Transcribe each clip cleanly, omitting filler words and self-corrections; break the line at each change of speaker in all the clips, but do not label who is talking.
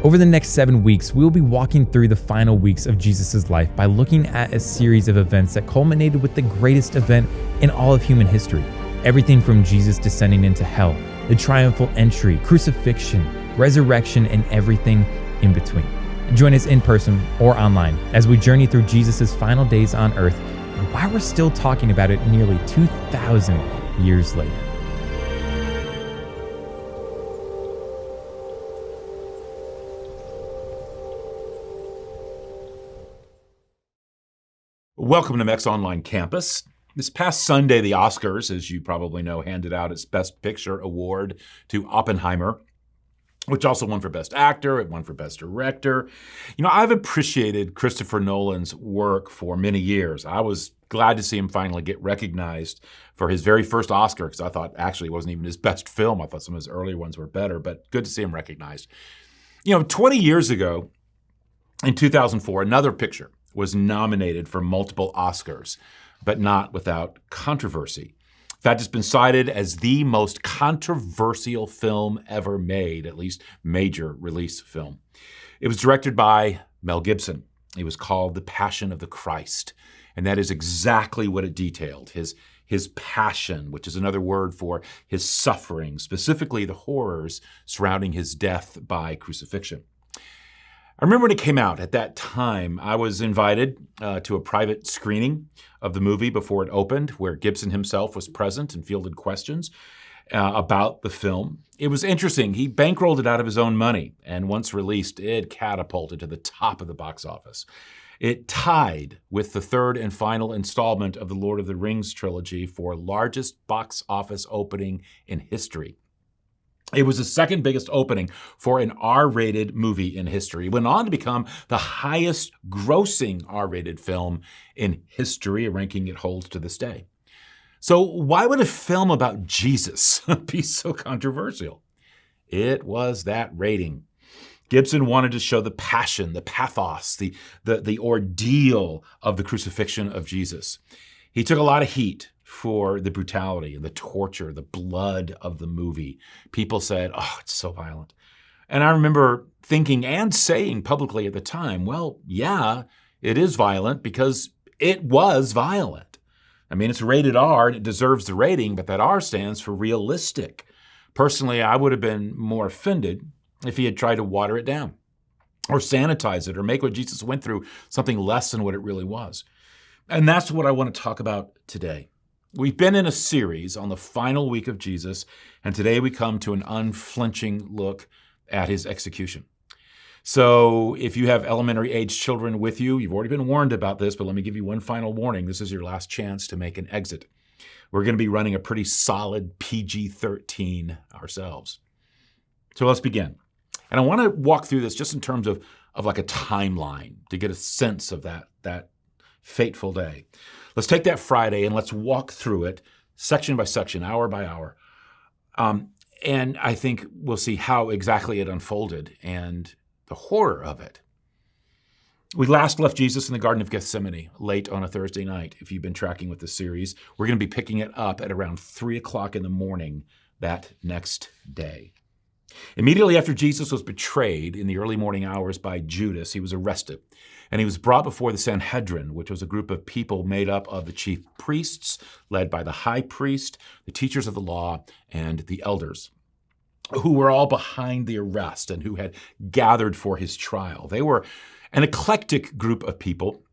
Over the next 7 weeks, we'll be walking through the final weeks of Jesus' life by looking at a series of events that culminated with the greatest event in all of human history. Everything from Jesus descending into hell, the triumphal entry, crucifixion, resurrection, and everything in between. Join us in person or online as we journey through Jesus' final days on earth and why we're still talking about it nearly 2,000 years later.
Welcome to Meck's online campus. This past Sunday, the Oscars, as you probably know, handed out its Best Picture award to Oppenheimer, which also won for Best Actor. It won for Best Director. You know, I've appreciated Christopher Nolan's work for many years. I was glad to see him finally get recognized for his very first Oscar, because I thought actually it wasn't even his best film. I thought some of his earlier ones were better, but good to see him recognized. You know, 20 years ago, in 2004, another picture was nominated for multiple Oscars, but not without controversy. In fact, it's been cited as the most controversial film ever made, at least major release film. It was directed by Mel Gibson. It was called The Passion of the Christ, and that is exactly what it detailed, his passion, which is another word for his suffering, specifically the horrors surrounding his death by crucifixion. I remember when it came out. At that time, I was invited to a private screening of the movie before it opened, where Gibson himself was present and fielded questions about the film. It was interesting. He bankrolled it out of his own money, and once released, it catapulted to the top of the box office. It tied with the third and final installment of the Lord of the Rings trilogy for largest box office opening in history. It was the second biggest opening for an R-rated movie in history. It went on to become the highest grossing R-rated film in history, a ranking it holds to this day. So why would a film about Jesus be so controversial? It was that rating. Gibson wanted to show the passion, the pathos, the ordeal of the crucifixion of Jesus. He took a lot of heat for the brutality and the torture, the blood of the movie. People said, oh, it's so violent. And I remember thinking and saying publicly at the time, well, yeah, it is violent because it was violent. I mean, it's rated R and it deserves the rating, but that R stands for realistic. Personally, I would have been more offended if he had tried to water it down or sanitize it or make what Jesus went through something less than what it really was. And that's what I want to talk about today. We've been in a series on the final week of Jesus, and today we come to an unflinching look at his execution. So if you have elementary age children with you, you've already been warned about this, but let me give you one final warning. This is your last chance to make an exit. We're going to be running a pretty solid PG-13 ourselves. So let's begin. And I want to walk through this just in terms of like a timeline to get a sense of that fateful day. Let's take that Friday and let's walk through it section by section, hour by hour. And I think we'll see how exactly it unfolded and the horror of it. We last left Jesus in the Garden of Gethsemane late on a Thursday night. If you've been tracking with the series, we're going to be picking it up at around 3 o'clock in the morning that next day. Immediately after Jesus was betrayed in the early morning hours by Judas, he was arrested. And he was brought before the Sanhedrin, which was a group of people made up of the chief priests, led by the high priest, the teachers of the law, and the elders, who were all behind the arrest and who had gathered for his trial. They were an eclectic group of people.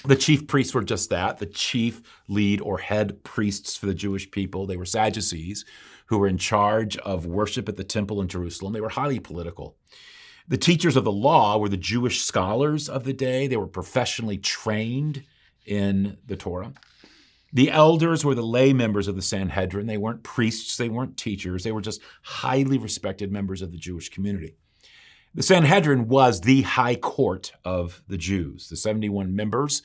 The chief priests were just that, the chief lead or head priests for the Jewish people. They were Sadducees, who were in charge of worship at the temple in Jerusalem. They were highly political. The teachers of the law were the Jewish scholars of the day. They were professionally trained in the Torah. The elders were the lay members of the Sanhedrin. They weren't priests. They weren't teachers. They were just highly respected members of the Jewish community. The Sanhedrin was the high court of the Jews. The 71 members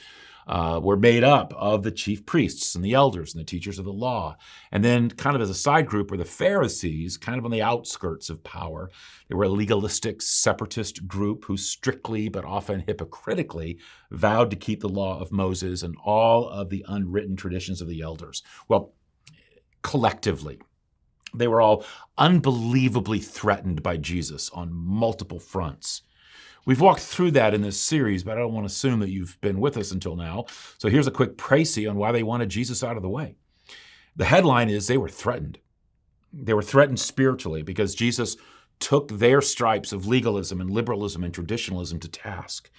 were made up of the chief priests and the elders and the teachers of the law. And then kind of as a side group were the Pharisees, kind of on the outskirts of power. They were a legalistic separatist group who strictly but often hypocritically vowed to keep the law of Moses and all of the unwritten traditions of the elders. Well, collectively, They were all unbelievably threatened by Jesus on multiple fronts. We've walked through that in this series, but I don't want to assume that you've been with us until now. So here's a quick précis on why they wanted Jesus out of the way. The headline is they were threatened. They were threatened spiritually because Jesus took their stripes of legalism and liberalism and traditionalism to task.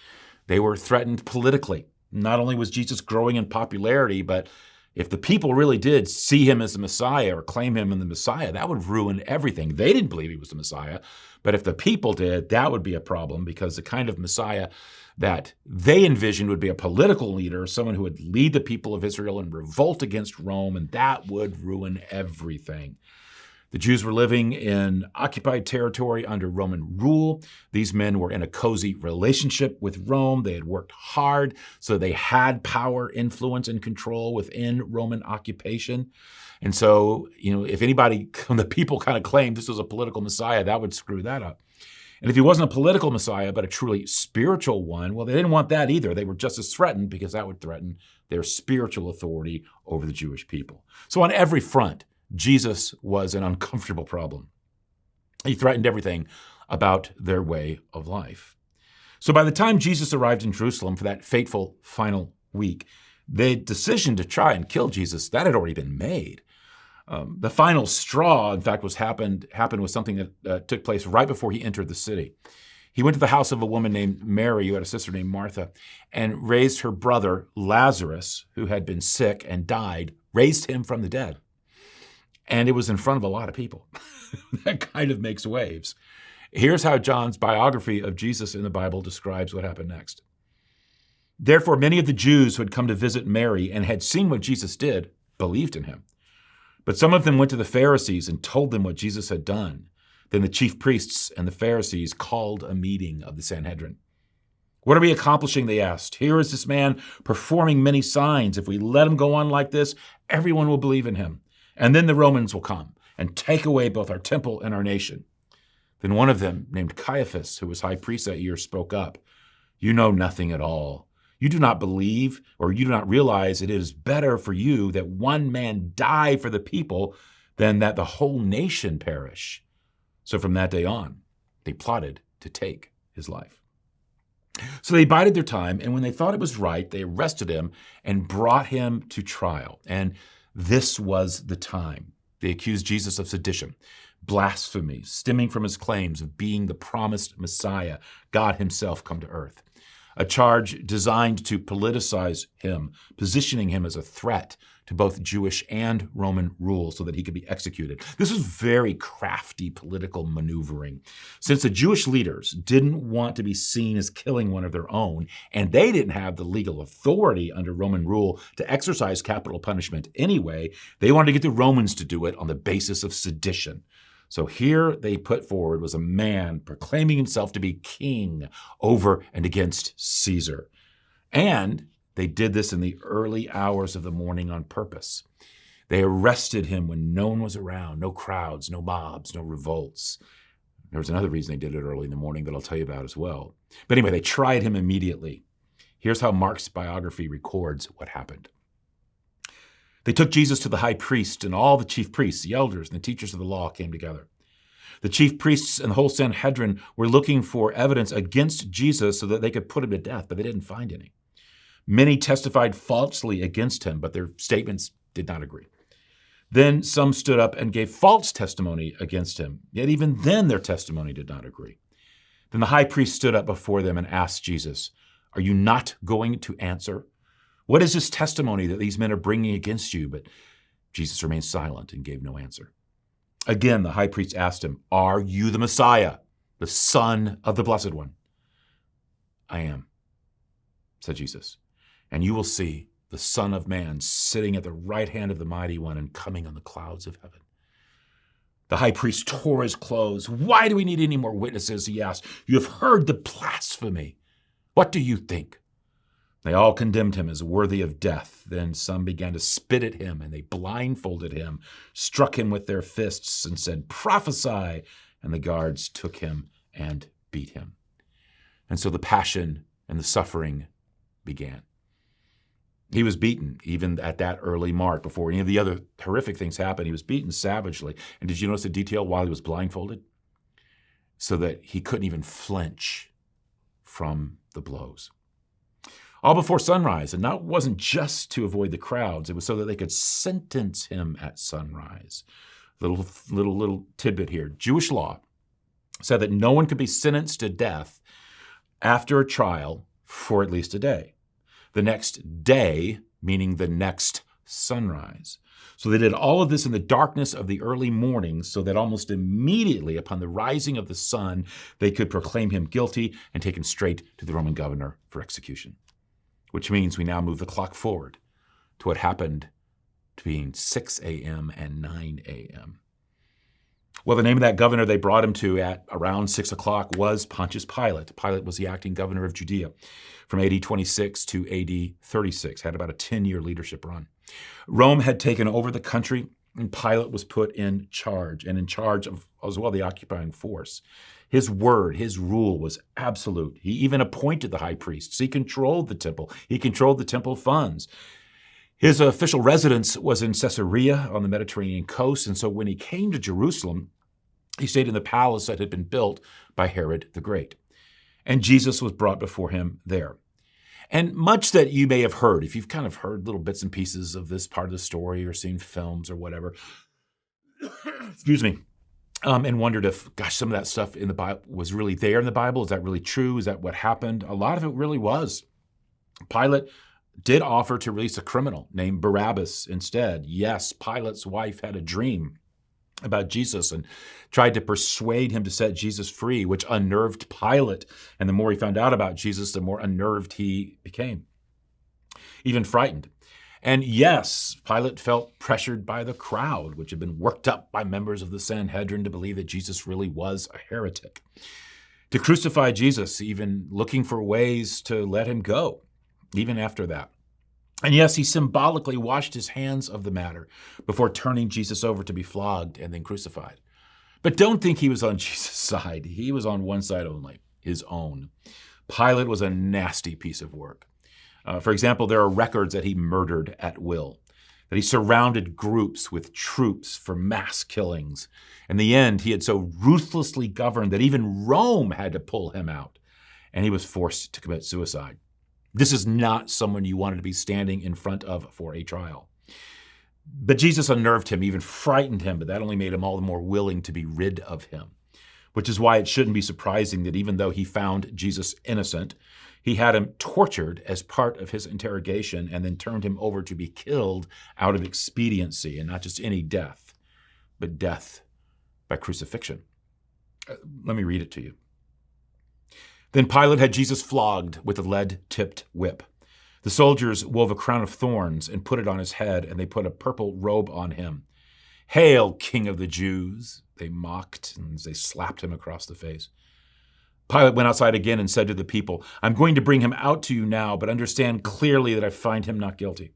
They were threatened politically. Not only was Jesus growing in popularity, but if the people really did see him as the Messiah or claim him as the Messiah, that would ruin everything. They didn't believe he was the Messiah, but if the people did, that would be a problem because the kind of Messiah that they envisioned would be a political leader, someone who would lead the people of Israel in revolt against Rome, and that would ruin everything. The Jews were living in occupied territory under Roman rule. These men were in a cozy relationship with Rome. They had worked hard, so they had power, influence, and control within Roman occupation. And so, if anybody, the people kind of claimed this was a political Messiah, that would screw that up. And if he wasn't a political Messiah, but a truly spiritual one, well, they didn't want that either. They were just as threatened because that would threaten their spiritual authority over the Jewish people. So on every front, Jesus was an uncomfortable problem. He threatened everything about their way of life. So by the time Jesus arrived in Jerusalem for that fateful final week, the decision to try and kill Jesus, that had already been made. The final straw, in fact, happened with something that took place right before he entered the city. He went to the house of a woman named Mary, who had a sister named Martha, and raised her brother Lazarus, who had been sick and died, raised him from the dead. And it was in front of a lot of people. That kind of makes waves. Here's how John's biography of Jesus in the Bible describes what happened next. Therefore, many of the Jews who had come to visit Mary and had seen what Jesus did believed in him. But some of them went to the Pharisees and told them what Jesus had done. Then the chief priests and the Pharisees called a meeting of the Sanhedrin. What are we accomplishing? They asked. Here is this man performing many signs. If we let him go on like this, everyone will believe in him. And then the Romans will come and take away both our temple and our nation. Then one of them, named Caiaphas, who was high priest that year, spoke up. You know nothing at all. You do not believe, or you do not realize it is better for you that one man die for the people than that the whole nation perish. So from that day on, they plotted to take his life. So they bided their time, and when they thought it was right, they arrested him and brought him to trial. And this was the time. They accused Jesus of sedition, blasphemy, stemming from his claims of being the promised Messiah, God himself come to earth. A charge designed to politicize him, positioning him as a threat to both Jewish and Roman rule so that he could be executed. This was very crafty political maneuvering. Since the Jewish leaders didn't want to be seen as killing one of their own, and they didn't have the legal authority under Roman rule to exercise capital punishment anyway, they wanted to get the Romans to do it on the basis of sedition. So here they put forward was a man proclaiming himself to be king over and against Caesar. And they did this in the early hours of the morning on purpose. They arrested him when no one was around, no crowds, no mobs, no revolts. There was another reason they did it early in the morning that I'll tell you about as well. But anyway, they tried him immediately. Here's how Mark's biography records what happened. They took Jesus to the high priest, and all the chief priests, the elders, and the teachers of the law came together. The chief priests and the whole Sanhedrin were looking for evidence against Jesus so that they could put him to death, but they didn't find any. Many testified falsely against him, but their statements did not agree. Then some stood up and gave false testimony against him, yet even then their testimony did not agree. Then the high priest stood up before them and asked Jesus, "Are you not going to answer? What is this testimony that these men are bringing against you?" But Jesus remained silent and gave no answer. Again, the high priest asked him, "Are you the Messiah, the Son of the Blessed One?" "I am," said Jesus, "and you will see the Son of Man sitting at the right hand of the Mighty One and coming on the clouds of heaven." The high priest tore his clothes. "Why do we need any more witnesses?" he asked. "You have heard the blasphemy. What do you think?" They all condemned him as worthy of death. Then some began to spit at him, and they blindfolded him, struck him with their fists, and said, "Prophesy!" And the guards took him and beat him. And so the passion and the suffering began. He was beaten even at that early mark before any of the other horrific things happened. He was beaten savagely. And did you notice the detail while he was blindfolded? So that he couldn't even flinch from the blows. All before sunrise. And that wasn't just to avoid the crowds. It was so that they could sentence him at sunrise. Little tidbit here. Jewish law said that no one could be sentenced to death after a trial for at least a day. The next day, meaning the next sunrise. So they did all of this in the darkness of the early morning so that almost immediately upon the rising of the sun, they could proclaim him guilty and take him straight to the Roman governor for execution. Which means we now move the clock forward to what happened between 6 a.m. and 9 a.m. Well, the name of that governor they brought him to at around 6 o'clock was Pontius Pilate. Pilate was the acting governor of Judea from AD 26 to AD 36, had about a 10-year leadership run. Rome had taken over the country, and Pilate was put in charge, and in charge of as well the occupying force. His word, his rule was absolute. He even appointed the high priests. He controlled the temple. He controlled the temple funds. His official residence was in Caesarea on the Mediterranean coast, and so when he came to Jerusalem, he stayed in the palace that had been built by Herod the Great. And Jesus was brought before him there. And much that you may have heard, if you've kind of heard little bits and pieces of this part of the story or seen films or whatever, excuse me, and wondered if, gosh, some of that stuff in the Bible was really there in the Bible. Is that really true? Is that what happened? A lot of it really was. Pilate did offer to release a criminal named Barabbas instead. Yes, Pilate's wife had a dream about Jesus and tried to persuade him to set Jesus free, which unnerved Pilate. And the more he found out about Jesus, the more unnerved he became, even frightened. And yes, Pilate felt pressured by the crowd, which had been worked up by members of the Sanhedrin to believe that Jesus really was a heretic, to crucify Jesus, even looking for ways to let him go, even after that. And yes, he symbolically washed his hands of the matter before turning Jesus over to be flogged and then crucified. But don't think he was on Jesus' side. He was on one side only, his own. Pilate was a nasty piece of work. For example, there are records that he murdered at will, that he surrounded groups with troops for mass killings. In the end, he had so ruthlessly governed that even Rome had to pull him out, and he was forced to commit suicide. This is not someone you wanted to be standing in front of for a trial. But Jesus unnerved him, even frightened him, but that only made him all the more willing to be rid of him, which is why it shouldn't be surprising that even though he found Jesus innocent, he had him tortured as part of his interrogation and then turned him over to be killed out of expediency, and not just any death, but death by crucifixion. Let me read it to you. Then Pilate had Jesus flogged with a lead-tipped whip. The soldiers wove a crown of thorns and put it on his head, and they put a purple robe on him. "Hail, King of the Jews!" they mocked as they slapped him across the face. Pilate went outside again and said to the people, "I'm going to bring him out to you now, but understand clearly that I find him not guilty."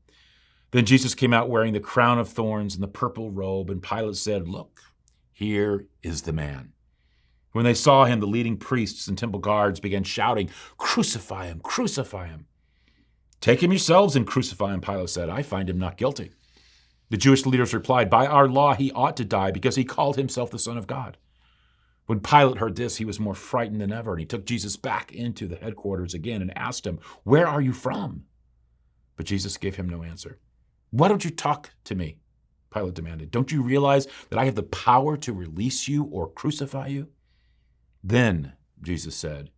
Then Jesus came out wearing the crown of thorns and the purple robe, and Pilate said, "Look, here is the man." When they saw him, the leading priests and temple guards began shouting, "Crucify him, crucify him." "Take him yourselves and crucify him," Pilate said. "I find him not guilty." The Jewish leaders replied, "By our law, he ought to die because he called himself the Son of God." When Pilate heard this, he was more frightened than ever, and he took Jesus back into the headquarters again and asked him, "Where are you from?" But Jesus gave him no answer. "Why don't you talk to me?" Pilate demanded. "Don't you realize that I have the power to release you or crucify you?" "Then," Jesus said,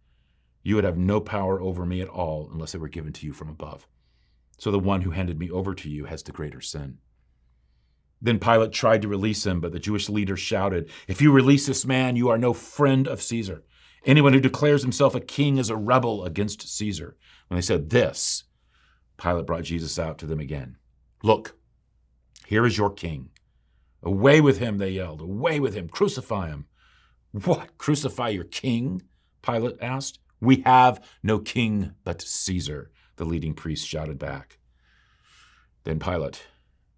"you would have no power over me at all unless it were given to you from above. So the one who handed me over to you has the greater sin." Then Pilate tried to release him, but the Jewish leaders shouted, "If you release this man, you are no friend of Caesar. Anyone who declares himself a king is a rebel against Caesar." When they said this, Pilate brought Jesus out to them again. "Look, here is your king." "Away with him," they yelled. "Away with him. Crucify him." "What, crucify your king?" Pilate asked. "We have no king but Caesar," the leading priest shouted back. Then Pilate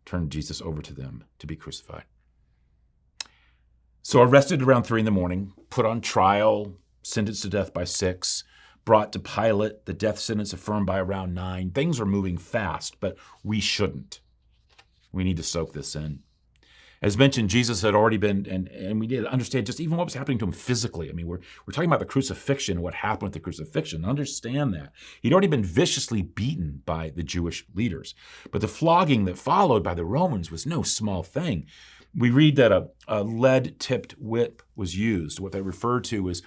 turned Jesus over to them to be crucified. So arrested around 3 a.m, put on trial, sentenced to death by 6, brought to Pilate, the death sentence affirmed by around 9. Things are moving fast, but we shouldn't. We need to soak this in. As mentioned, Jesus had already been, and we need to understand just even what was happening to him physically. I mean, we're talking about the crucifixion, what happened with the crucifixion. Understand that. He'd already been viciously beaten by the Jewish leaders. But the flogging that followed by the Romans was no small thing. We read that a lead-tipped whip was used, what they refer to as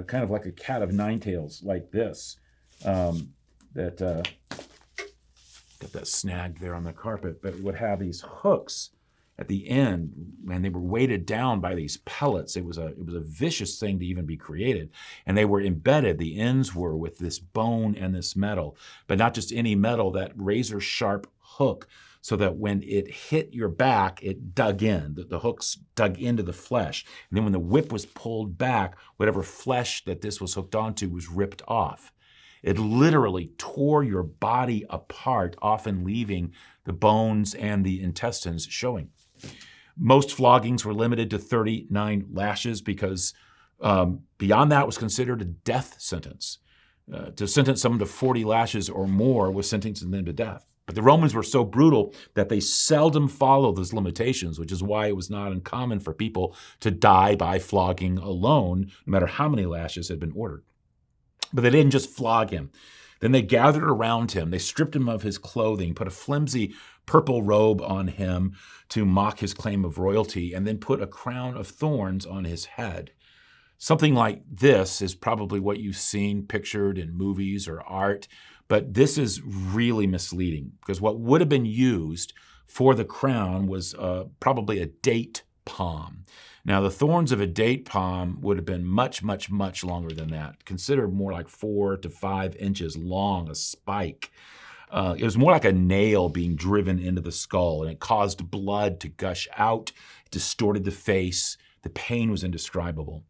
kind of like a cat of nine tails, like this, got that snagged there on the carpet, but it would have these hooks at the end, and they were weighted down by these pellets. It was a vicious thing to even be created, and they were embedded. The ends were with this bone and this metal, but not just any metal, that razor sharp hook, so that when it hit your back, it dug in. The hooks dug into the flesh, and then when the whip was pulled back, whatever flesh that this was hooked onto was ripped off. It literally tore your body apart, often leaving the bones and the intestines showing. Most floggings were limited to 39 lashes because beyond that was considered a death sentence. To sentence someone to 40 lashes or more was sentencing them to death. But the Romans were so brutal that they seldom followed those limitations, which is why it was not uncommon for people to die by flogging alone, no matter how many lashes had been ordered. But they didn't just flog him. Then they gathered around him. They stripped him of his clothing, put a flimsy purple robe on him to mock his claim of royalty, and then put a crown of thorns on his head. Something like this is probably what you've seen pictured in movies or art, but this is really misleading because what would have been used for the crown was probably a date palm. Now, the thorns of a date palm would have been much, much, much longer than that. Considered more like 4 to 5 inches long, a spike. It was more like a nail being driven into the skull, and it caused blood to gush out, it distorted the face. The pain was indescribable.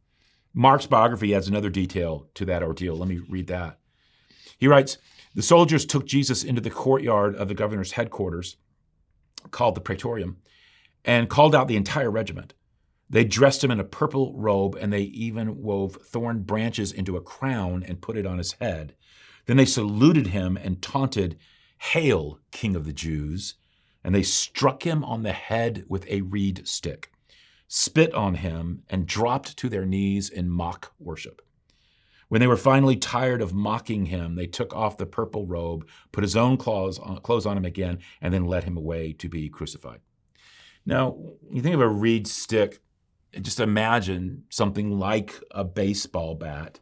Mark's biography adds another detail to that ordeal. Let me read that. He writes, "The soldiers took Jesus into the courtyard of the governor's headquarters, called the Praetorium, and called out the entire regiment. They dressed him in a purple robe, and they even wove thorn branches into a crown and put it on his head. Then they saluted him and taunted, 'Hail, King of the Jews!' And they struck him on the head with a reed stick, spit on him, and dropped to their knees in mock worship. When they were finally tired of mocking him, they took off the purple robe, put his own clothes on him again, and then led him away to be crucified." Now, you think of a reed stick, just imagine something like a baseball bat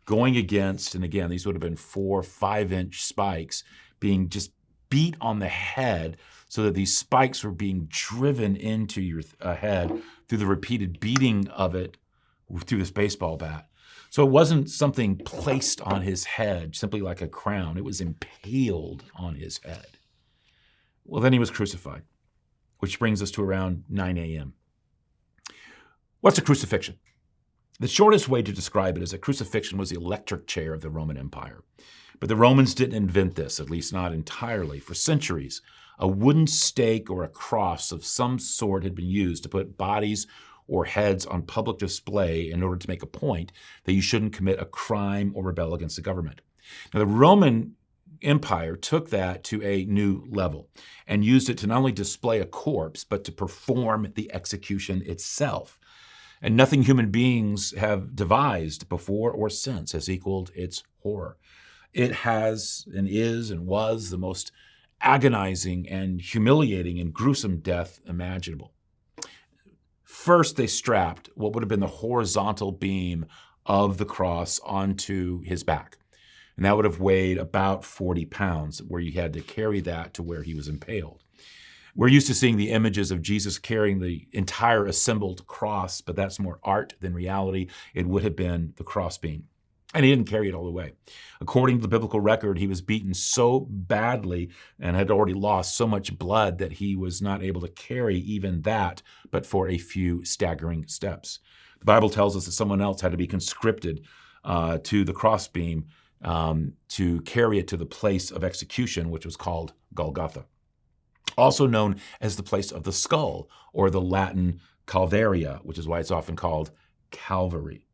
going against, and again, these would have been 4 5-inch spikes being just beat on the head so that these spikes were being driven into your head through the repeated beating of it through this baseball bat. So it wasn't something placed on his head, simply like a crown. It was impaled on his head. Well, then he was crucified, which brings us to around 9 a.m. What's a crucifixion? The shortest way to describe it is that crucifixion was the electric chair of the Roman Empire. But the Romans didn't invent this, at least not entirely. For centuries, a wooden stake or a cross of some sort had been used to put bodies or heads on public display in order to make a point that you shouldn't commit a crime or rebel against the government. Now, the Roman Empire took that to a new level and used it to not only display a corpse, but to perform the execution itself. And nothing human beings have devised before or since has equaled its horror. It has and is and was the most agonizing and humiliating and gruesome death imaginable. First, they strapped what would have been the horizontal beam of the cross onto his back. And that would have weighed about 40 pounds, where you had to carry that to where he was impaled. We're used to seeing the images of Jesus carrying the entire assembled cross, but that's more art than reality. It would have been the crossbeam. And he didn't carry it all the way. According to the biblical record, he was beaten so badly and had already lost so much blood that he was not able to carry even that, but for a few staggering steps. The Bible tells us that someone else had to be conscripted to the crossbeam to carry it to the place of execution, which was called Golgotha, also known as the place of the skull, or the Latin Calvaria, which is why it's often called Calvary.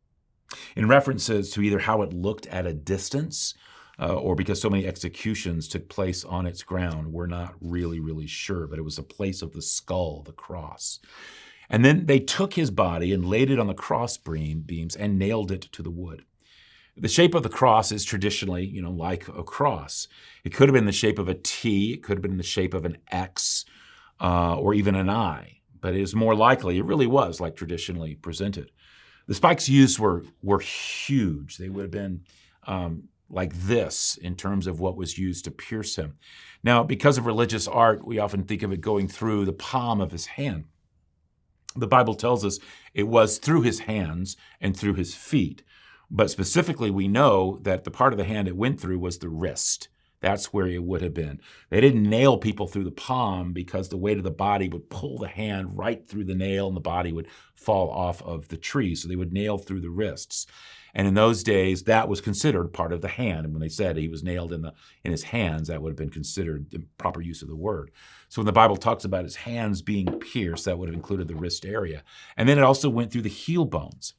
In references to either how it looked at a distance or because so many executions took place on its ground, we're not really sure, but it was a place of the skull, the cross. And then they took his body and laid it on the cross beams and nailed it to the wood. The shape of the cross is traditionally, like a cross. It could have been the shape of a T, it could have been the shape of an X, or even an I, but it is more likely, it really was like traditionally presented. The spikes used were huge. They would have been like this in terms of what was used to pierce him. Now, because of religious art, we often think of it going through the palm of his hand. The Bible tells us it was through his hands and through his feet. But specifically, we know that the part of the hand it went through was the wrist. That's where it would have been. They didn't nail people through the palm because the weight of the body would pull the hand right through the nail and the body would fall off of the tree. So they would nail through the wrists. And in those days, that was considered part of the hand. And when they said he was nailed in his hands, that would have been considered the proper use of the word. So when the Bible talks about his hands being pierced, that would have included the wrist area. And then it also went through the heel bones.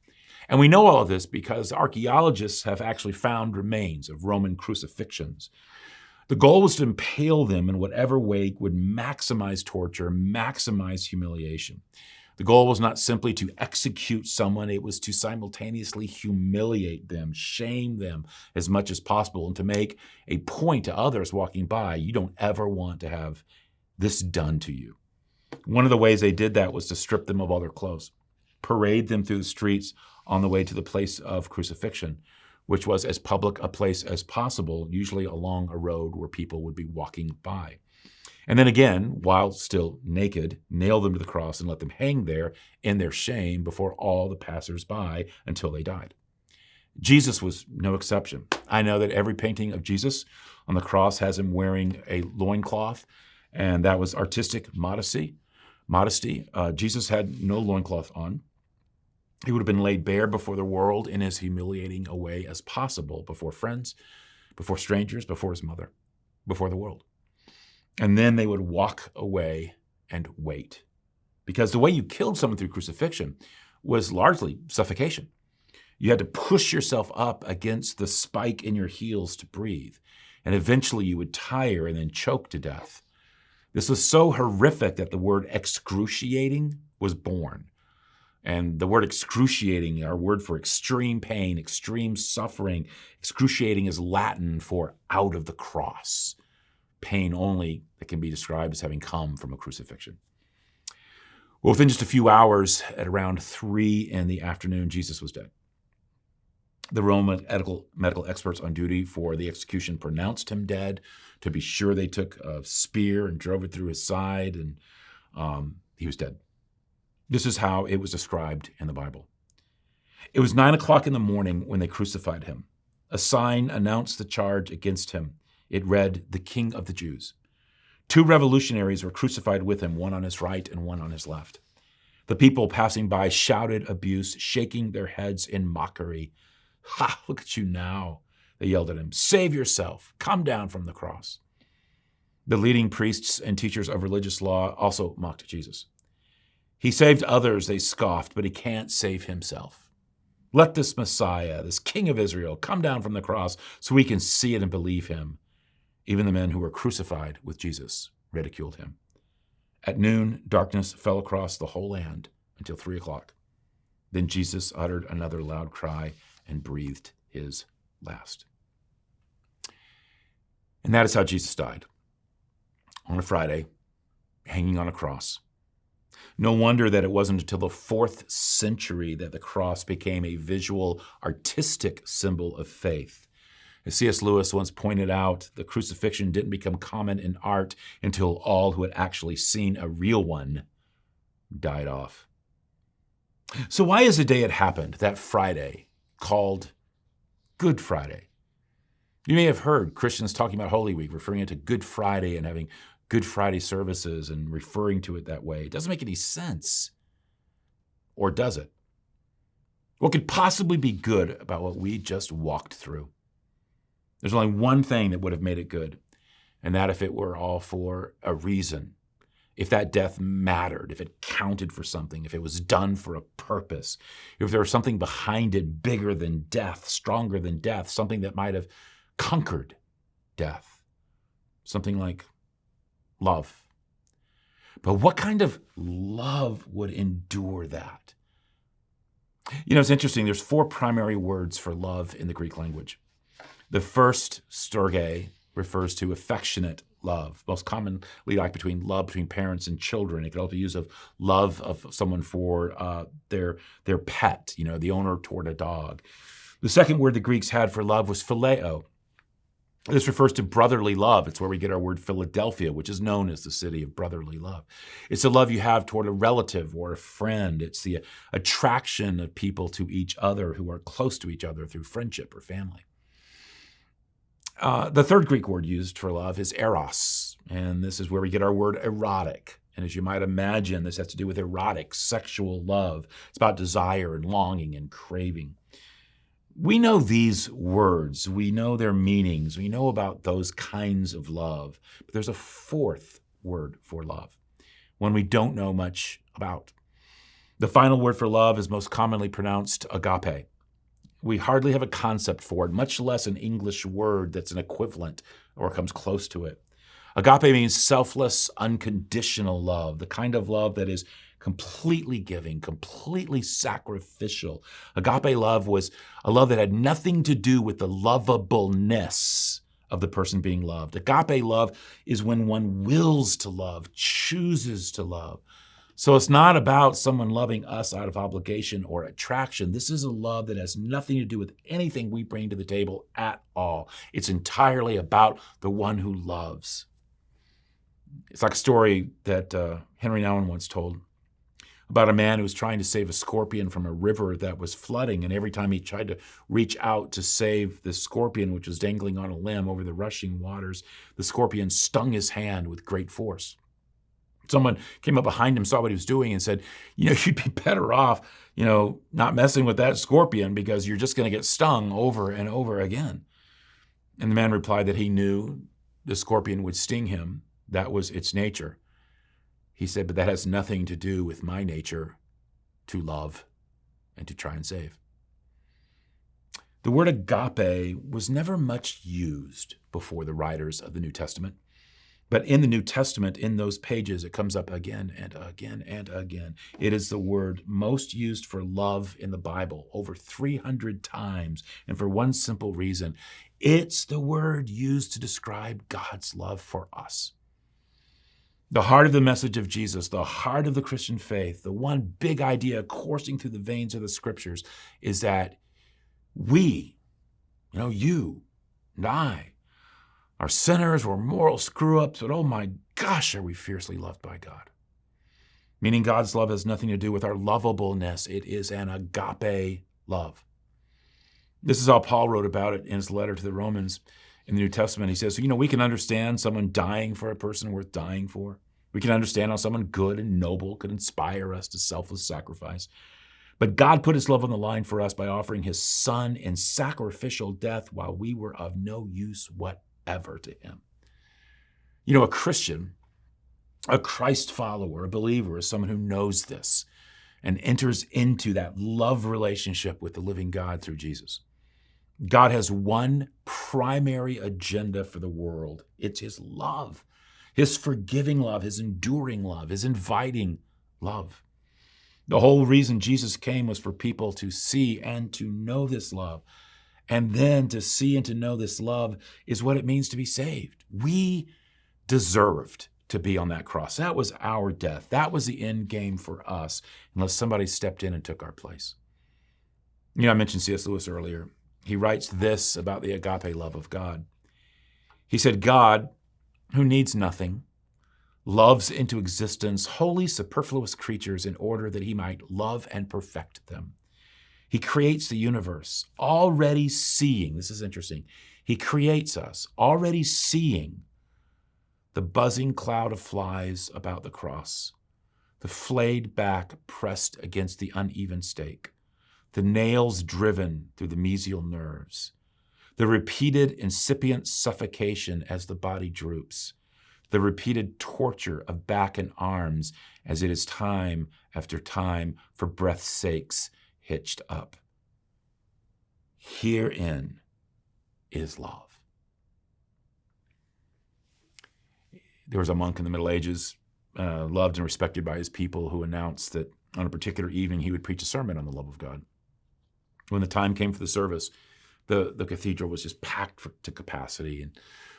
And we know all of this because archaeologists have actually found remains of Roman crucifixions. The goal was to impale them in whatever way would maximize torture, maximize humiliation. The goal was not simply to execute someone, it was to simultaneously humiliate them, shame them as much as possible, and to make a point to others walking by, you don't ever want to have this done to you. One of the ways they did that was to strip them of all their clothes, parade them through the streets on the way to the place of crucifixion, which was as public a place as possible, usually along a road where people would be walking by. And then again, while still naked, nail them to the cross and let them hang there in their shame before all the passers-by until they died. Jesus was no exception. I know that every painting of Jesus on the cross has him wearing a loincloth, and that was artistic modesty. Jesus had no loincloth on. He would have been laid bare before the world in as humiliating a way as possible, before friends, before strangers, before his mother, before the world. And then they would walk away and wait. Because the way you killed someone through crucifixion was largely suffocation. You had to push yourself up against the spike in your heels to breathe. And eventually you would tire and then choke to death. This was so horrific that the word excruciating was born. And the word excruciating, our word for extreme pain, extreme suffering, excruciating is Latin for out of the cross. Pain only that can be described as having come from a crucifixion. Well, within just a few hours, at around 3 p.m, Jesus was dead. The Roman medical experts on duty for the execution pronounced him dead. To be sure, they took a spear and drove it through his side, and he was dead. This is how it was described in the Bible. It was 9 o'clock in the morning when they crucified him. A sign announced the charge against him. It read, "The King of the Jews." 2 revolutionaries were crucified with him, one on his right and one on his left. The people passing by shouted abuse, shaking their heads in mockery. "Ha, look at you now," they yelled at him. "Save yourself. Come down from the cross." The leading priests and teachers of religious law also mocked Jesus. He saved others, they scoffed, but he can't save himself. Let this Messiah, this King of Israel, come down from the cross so we can see it and believe him. Even the men who were crucified with Jesus ridiculed him. At noon, darkness fell across the whole land until 3 o'clock. Then Jesus uttered another loud cry and breathed his last. And that is how Jesus died. On a Friday, hanging on a cross. No wonder that it wasn't until the 4th century that the cross became a visual, artistic symbol of faith. As C.S. Lewis once pointed out, the crucifixion didn't become common in art until all who had actually seen a real one died off. So why is the day it happened, that Friday, called Good Friday? You may have heard Christians talking about Holy Week, referring it to Good Friday and having Good Friday services and referring to it that way. It doesn't make any sense. Or does it? What could possibly be good about what we just walked through? There's only one thing that would have made it good, and that if it were all for a reason. if that death mattered, if it counted for something, if it was done for a purpose, if there was something behind it bigger than death, stronger than death, something that might have conquered death, something like love. But what kind of love would endure that? It's interesting. There's 4 primary words for love in the Greek language. The first, storge, refers to affectionate love, most commonly like love between parents and children. It could also be used of love of someone for their pet, the owner toward a dog. The second word the Greeks had for love was phileo. This refers to brotherly love. It's where we get our word Philadelphia, which is known as the city of brotherly love. It's the love you have toward a relative or a friend. It's the attraction of people to each other who are close to each other through friendship or family. The third Greek word used for love is eros, and this is where we get our word erotic. And as you might imagine, this has to do with erotic, sexual love. It's about desire and longing and craving. We know these words. We know their meanings. We know about those kinds of love. But there's a fourth word for love, one we don't know much about. The final word for love is most commonly pronounced agape. We hardly have a concept for it, much less an English word that's an equivalent or comes close to it. Agape means selfless, unconditional love, the kind of love that is completely giving, completely sacrificial. Agape love was a love that had nothing to do with the lovableness of the person being loved. Agape love is when one wills to love, chooses to love. So it's not about someone loving us out of obligation or attraction. This is a love that has nothing to do with anything we bring to the table at all. It's entirely about the one who loves. It's like a story that Henry Nouwen once told about a man who was trying to save a scorpion from a river that was flooding. And every time he tried to reach out to save the scorpion, which was dangling on a limb over the rushing waters, the scorpion stung his hand with great force. Someone came up behind him, saw what he was doing, and said, you'd be better off, not messing with that scorpion because you're just going to get stung over and over again. And the man replied that he knew the scorpion would sting him. That was its nature. He said, but that has nothing to do with my nature to love and to try and save. The word agape was never much used before the writers of the New Testament. But in the New Testament, in those pages, it comes up again and again and again. It is the word most used for love in the Bible, over 300 times, and for one simple reason. It's the word used to describe God's love for us. The heart of the message of Jesus, the heart of the Christian faith, the one big idea coursing through the veins of the Scriptures is that we, you and I, are sinners, we're moral screw-ups, but oh my gosh, are we fiercely loved by God. Meaning God's love has nothing to do with our lovableness. It is an agape love. This is how Paul wrote about it in his letter to the Romans in the New Testament. He says, we can understand someone dying for a person worth dying for. We can understand how someone good and noble could inspire us to selfless sacrifice. But God put his love on the line for us by offering his Son in sacrificial death while we were of no use whatever to him. A Christian, a Christ follower, a believer is someone who knows this and enters into that love relationship with the living God through Jesus. God has one primary agenda for the world. It's his love, his forgiving love, his enduring love, his inviting love. The whole reason Jesus came was for people to see and to know this love. And then to see and to know this love is what it means to be saved. We deserved to be on that cross. That was our death. That was the end game for us, unless somebody stepped in and took our place. I mentioned C.S. Lewis earlier. He writes this about the agape love of God. He said, God, who needs nothing, loves into existence wholly superfluous creatures in order that he might love and perfect them. He creates the universe, already seeing, this is interesting, he creates us, already seeing the buzzing cloud of flies about the cross, the flayed back pressed against the uneven stake, the nails driven through the mesial nerves, the repeated incipient suffocation as the body droops, the repeated torture of back and arms as it is time after time for breath's sakes hitched up. Herein is love. There was a monk in the Middle Ages, loved and respected by his people, who announced that on a particular evening he would preach a sermon on the love of God. When the time came for the service, the cathedral was just packed to capacity, and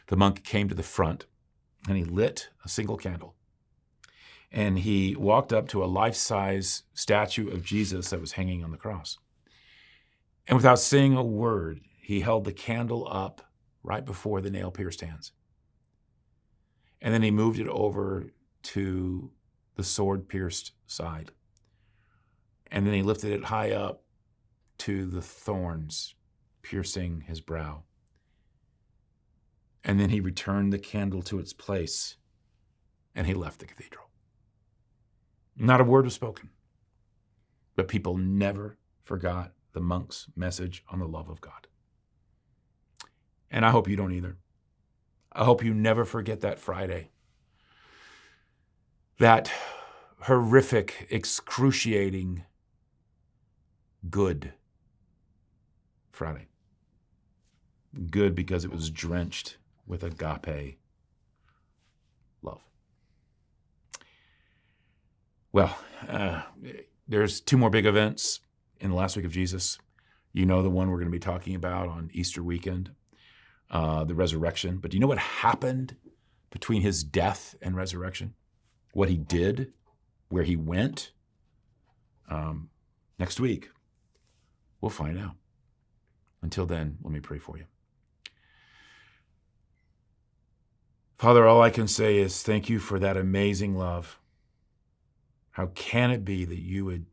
the monk came to the front and he lit a single candle. And he walked up to a life-size statue of Jesus that was hanging on the cross. And without saying a word, he held the candle up right before the nail-pierced hands. And then he moved it over to the sword-pierced side. And then he lifted it high up to the thorns piercing his brow. And then he returned the candle to its place, and he left the cathedral. Not a word was spoken, but people never forgot the monk's message on the love of God. And I hope you don't either. I hope you never forget that Friday, that horrific, excruciating, good Friday. Good because it was drenched with agape love. Well, there's two more big events in the last week of Jesus. You know the one we're going to be talking about on Easter weekend, the resurrection. But do you know what happened between his death and resurrection? What he did, where he went? Next week, we'll find out. Until then, let me pray for you. Father, all I can say is thank you for that amazing love. How can it be that you would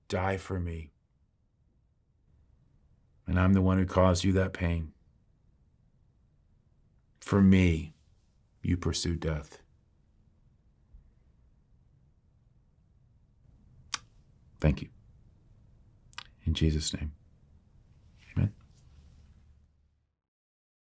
die for me? And I'm the one who caused you that pain. For me, you pursued death. Thank you. In Jesus' name.